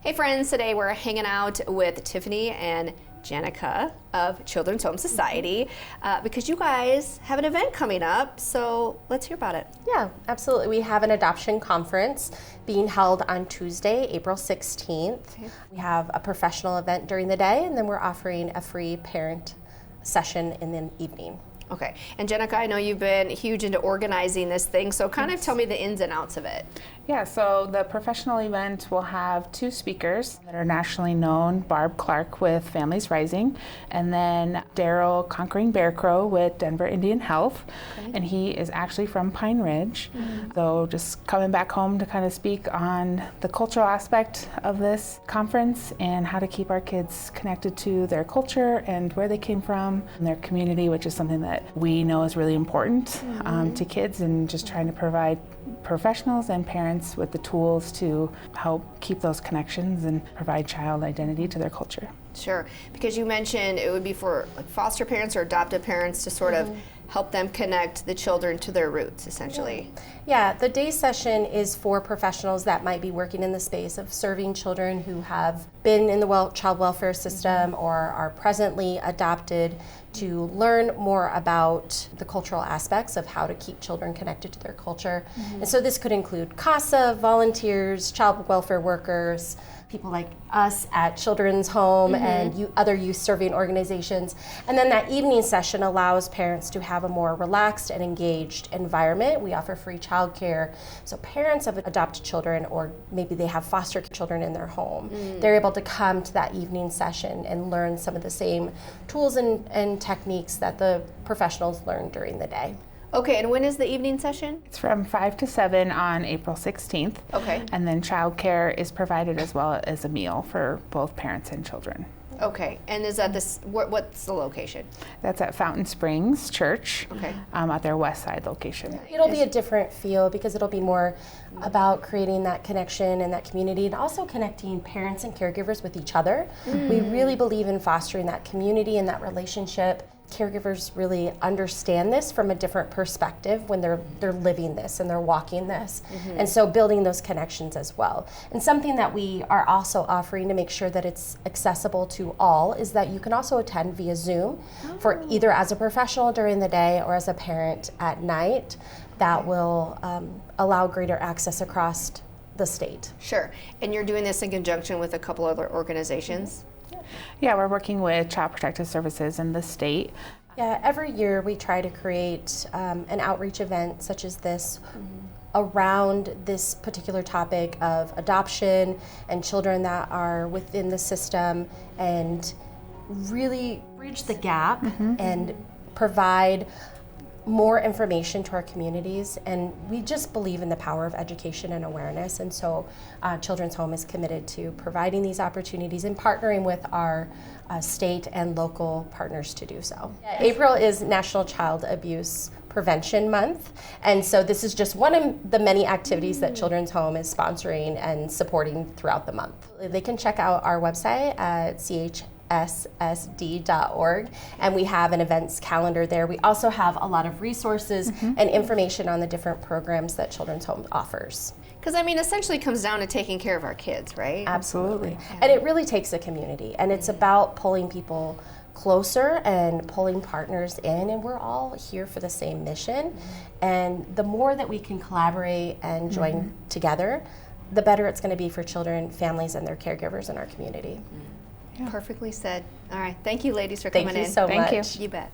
Hey friends, today we're hanging out with Tifanie and Jenica of Children's Home Society because you guys have an event coming up, so let's hear about it. Yeah, absolutely. We have an adoption conference being held on Tuesday, April 16th. Okay. We have a professional event during the day, and then we're offering a free parent session in the evening. Okay, and Jenica, I know you've been huge into organizing this thing, so kind of tell me the ins and outs of it. Yeah, so the professional event will have two speakers that are nationally known, Barb Clark with Families Rising, and then Daryl Conquering Bear Crow with Denver Indian Health, and he is actually from Pine Ridge. So just coming back home to kind of speak on the cultural aspect of this conference and how to keep our kids connected to their culture and where they came from and their community, which is something that we know is really important to kids, and just trying to provide professionals and parents with the tools to help keep those connections and provide child identity to their culture. Sure, because you mentioned it would be for like foster parents or adoptive parents to sort of help them connect the children to their roots, essentially. Yeah, the day session is for professionals that might be working in the space of serving children who have been in the child welfare system or are presently adopted, to learn more about the cultural aspects of how to keep children connected to their culture. And so this could include CASA volunteers, child welfare workers, people like us at Children's Home and other youth serving organizations. And then that evening session allows parents to have a more relaxed and engaged environment. We offer free childcare. So parents of adopted children, or maybe they have foster children in their home, they're able to come to that evening session and learn some of the same tools and techniques that the professionals learn during the day. Okay, and when is the evening session? It's from 5 to 7 on April 16th. Okay. And then childcare is provided as well as a meal for both parents and children. Okay, and is that this? What's the location? That's at Fountain Springs Church, Okay. At their west side location. It'll be a different feel because it'll be more about creating that connection and that community, and also connecting parents and caregivers with each other. We really believe in fostering that community and that relationship. Caregivers really understand this from a different perspective when they're living this and they're walking this. And so building those connections as well. And something that we are also offering to make sure that it's accessible to all is that you can also attend via Zoom for either as a professional during the day or as a parent at night. That will allow greater access across the state. Sure, and you're doing this in conjunction with a couple other organizations? Yeah, we're working with Child Protective Services in the state. Yeah, every year we try to create an outreach event such as this around this particular topic of adoption and children that are within the system, and really bridge the gap and provide more information to our communities. And we just believe in the power of education and awareness, and so Children's Home is committed to providing these opportunities and partnering with our state and local partners to do so. April is National Child Abuse Prevention Month, and so this is just one of the many activities that Children's Home is sponsoring and supporting throughout the month. They can check out our website at chssd.org, and we have an events calendar there. We also have a lot of resources and information on the different programs that Children's Home offers. Because I mean, essentially it comes down to taking care of our kids, right? Absolutely. Yeah. And it really takes a community, and it's about pulling people closer and pulling partners in, and we're all here for the same mission. And the more that we can collaborate and join together, the better it's going to be for children, families, and their caregivers in our community. Yeah. Perfectly said. All right. Thank you, ladies, for coming in. Thank you so much. Thank you. You bet.